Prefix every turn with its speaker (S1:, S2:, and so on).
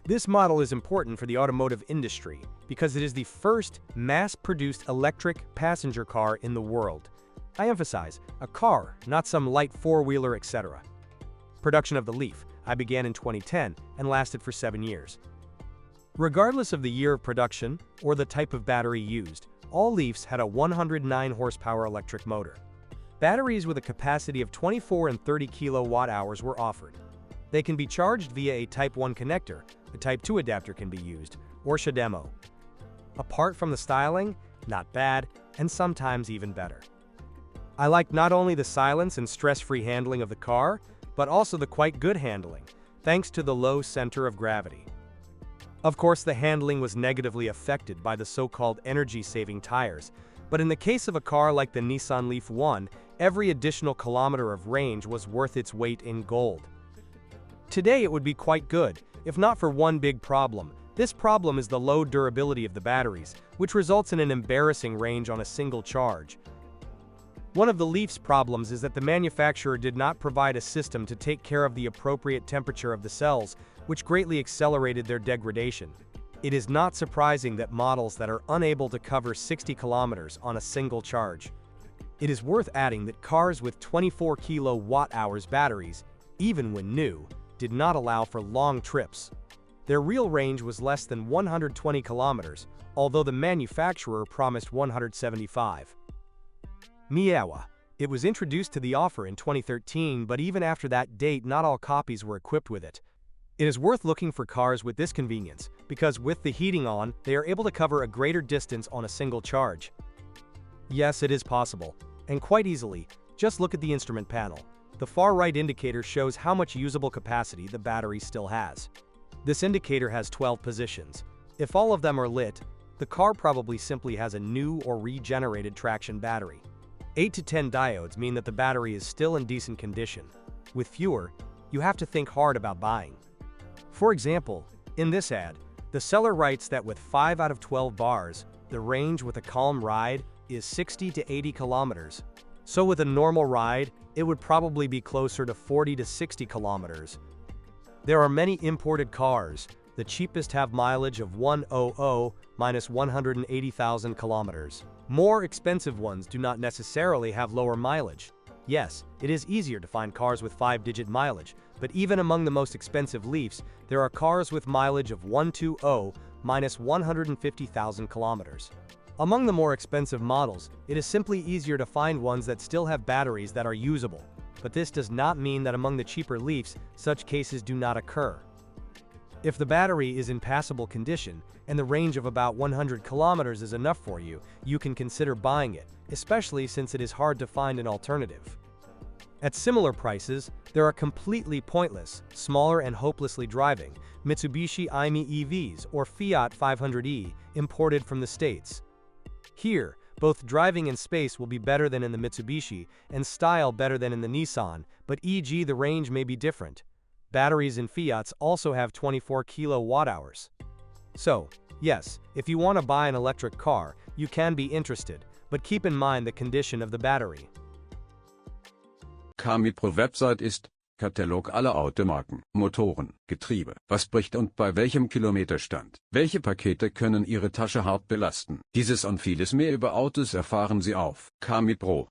S1: This model is important for the automotive industry because it is the first mass-produced electric passenger car in the world. I emphasize, a car, not some light four-wheeler, etc. Production of the Leaf I began in 2010 and lasted for 7 years. Regardless of the year of production or the type of battery used, all Leafs had a 109 horsepower electric motor. Batteries with a capacity of 24 and 30 kilowatt-hours were offered. They can be charged via a Type 1 connector, a Type 2 adapter can be used, or CHAdeMO. Apart from the styling, not bad, and sometimes even better. I like not only the silence and stress-free handling of the car, but also the quite good handling, thanks to the low center of gravity. Of course, the handling was negatively affected by the so-called energy-saving tires, but in the case of a car like the Nissan Leaf I, every additional kilometer of range was worth its weight in gold. Today it would be quite good, if not for one big problem. This problem is the low durability of the batteries, which results in an embarrassing range on a single charge. One of the Leaf's problems is that the manufacturer did not provide a system to take care of the appropriate temperature of the cells, which greatly accelerated their degradation. It is not surprising that models that are unable to cover 60 kilometers on a single charge. It is worth adding that cars with 24 kilowatt-hours batteries, even when new, did not allow for long trips. Their real range was less than 120 kilometers, although the manufacturer promised 175. Miawa. It was introduced to the offer in 2013, but even after that date not all copies were equipped with it. It is worth looking for cars with this convenience, because with the heating on, they are able to cover a greater distance on a single charge. Yes, it is possible, and quite easily. Just look at the instrument panel. The far right indicator shows how much usable capacity the battery still has. This indicator has 12 positions. If all of them are lit, the car probably simply has a new or regenerated traction battery. 8 to 10 diodes mean that the battery is still in decent condition. With fewer, you have to think hard about buying. For example, in this ad, the seller writes that with 5 out of 12 bars, the range with a calm ride is 60 to 80 kilometers. So with a normal ride, it would probably be closer to 40 to 60 kilometers. There are many imported cars. The cheapest have mileage of 100 minus 180,000 kilometers. More expensive ones do not necessarily have lower mileage. Yes, it is easier to find cars with 5-digit mileage, but even among the most expensive Leafs, there are cars with mileage of 120 minus 150,000 kilometers. Among the more expensive models, it is simply easier to find ones that still have batteries that are usable, but this does not mean that among the cheaper Leafs, such cases do not occur. If the battery is in passable condition, and the range of about 100 kilometers is enough for you, you can consider buying it, especially since it is hard to find an alternative. At similar prices, there are completely pointless, smaller and hopelessly driving, Mitsubishi i-MiEVs EVs or Fiat 500e, imported from the States. Here, both driving and space will be better than in the Mitsubishi, and style better than in the Nissan, but e.g. the range may be different. Batteries in Fiats also have 24 kilowatt-hours. So, yes, if you want to buy an electric car, you can be interested, but keep in mind the condition of the battery.
S2: CarMePro-Website ist Katalog aller Automarken, Motoren, Getriebe, was bricht und bei welchem Kilometerstand. Welche Pakete können Ihre Tasche hart belasten? Dieses und vieles mehr über Autos erfahren Sie auf CarMePro.